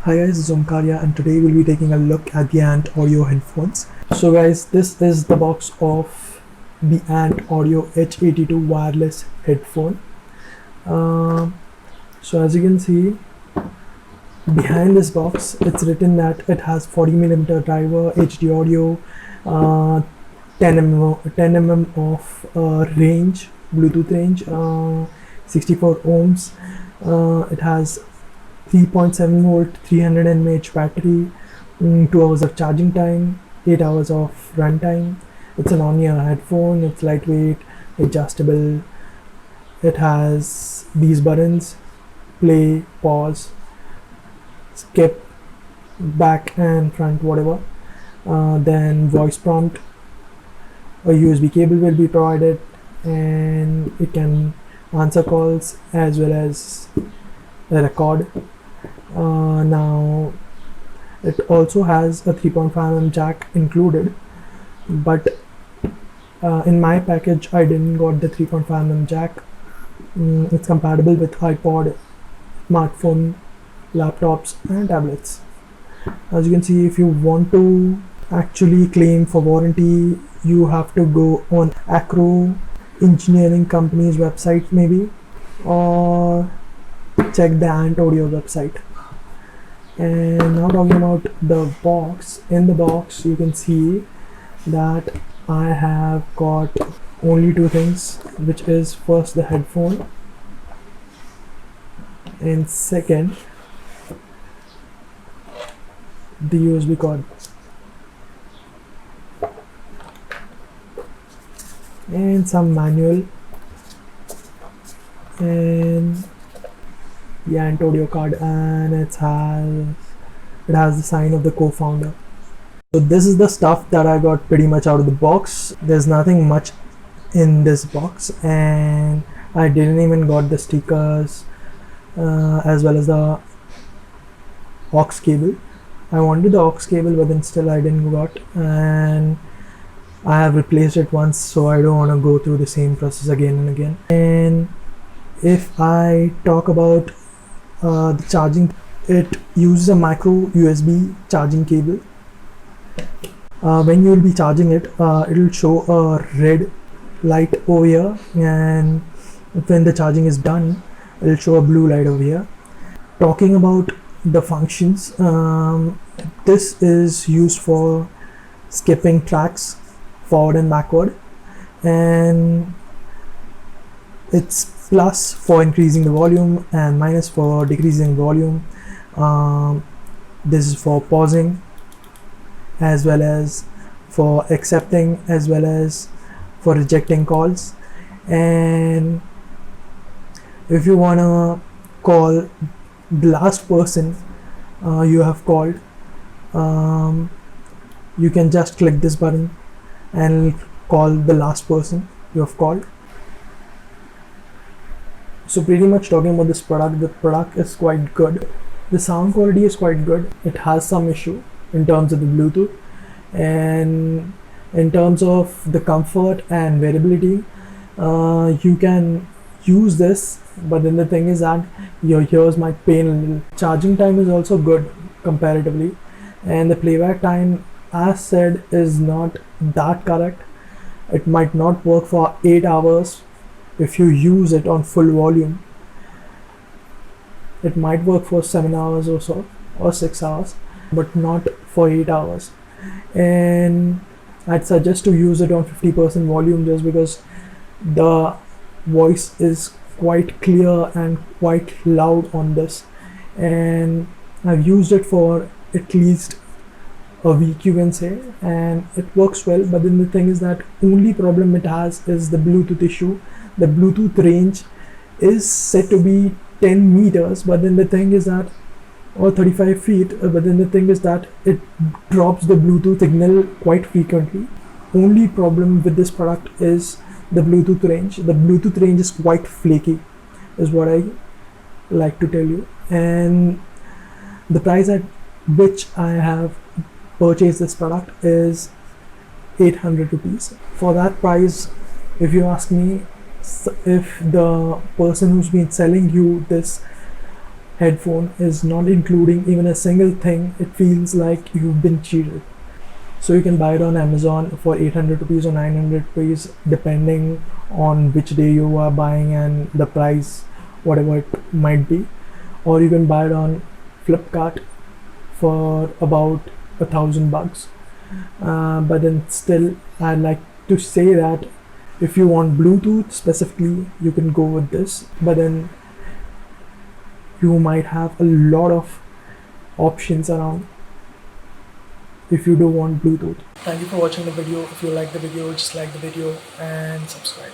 Hi guys, it's Omkarya and today we'll be taking a look at the Ant Audio headphones. So guys, this is the box of the Ant Audio H82 wireless headphone. So as you can see, behind this box, it's written that it has 40mm driver, HD audio, 10mm of range, Bluetooth range, 64 ohms. It has 3.7 volt 300 mAh battery, 2 hours of charging time, 8 hours of run time. It's an on-ear headphone. It's lightweight, adjustable. It has these buttons: play, pause, skip, back and front, whatever. Then voice prompt. A USB cable will be provided and it can answer calls as well as record. Now it also has a 3.5mm jack included, but in my package I didn't got the 3.5mm jack. It's compatible with iPod, smartphone, laptops and tablets. As you can see, if you want to actually claim for warranty, you have to go on Acro Engineering Company's website maybe, or check the Ant Audio website. And now talking about the box. In the box you can see that I have got only two things, which is first the headphone and second the USB cord. And some manual and the Ant Audio card, and it has the sign of the co-founder. So this is the stuff that I got pretty much out of the box. There's nothing much in this box, and I didn't even got the stickers as well as the aux cable. I wanted the aux cable, but then still I didn't got, and I have replaced it once, so I don't want to go through the same process again and again. And if I talk about the charging, it uses a micro USB charging cable. When you will be charging it, it will show a red light over here, and when the charging is done, it will show a blue light over here. Talking about the functions, this is used for skipping tracks forward and backward, and it's plus for increasing the volume and minus for decreasing volume. This is for pausing as well as for accepting as well as for rejecting calls. And if you wanna call the last person you have called, you can just click this button and call the last person you have called. So pretty much talking about this product, the product is quite good. The sound quality is quite good. It has some issue in terms of the Bluetooth, and in terms of the comfort and variability, you can use this, but then the thing is that your ears might pain a little. Charging time is also good comparatively, and the playback time, as said, is not that correct. It might not work for 8 hours if you use it on full volume. It might work for 7 hours or so, or 6 hours, but not for 8 hours. And I'd suggest to use it on 50% volume, just because the voice is quite clear and quite loud on this, and I've used it for at least a week, you can say, and it works well. But then the thing is that only problem it has is the Bluetooth issue. The Bluetooth range is said to be 10 meters, but then the thing is that, or 35 feet, but then the thing is that it drops the Bluetooth signal quite frequently. Only problem with this product is the Bluetooth range. The Bluetooth range is quite flaky, is what I like to tell you. And the price at which I have purchased this product is 800 rupees. For that price, if you ask me, if the person who's been selling you this headphone is not including even a single thing, it feels like you've been cheated. So you can buy it on Amazon for 800 rupees or 900 rupees depending on which day you are buying and the price, whatever it might be. Or you can buy it on Flipkart for about $1,000. But then still, I'd like to say that if you want Bluetooth specifically, you can go with this, but then you might have a lot of options around if you do want Bluetooth. Thank you for watching the video. If you like the video, just like the video and subscribe.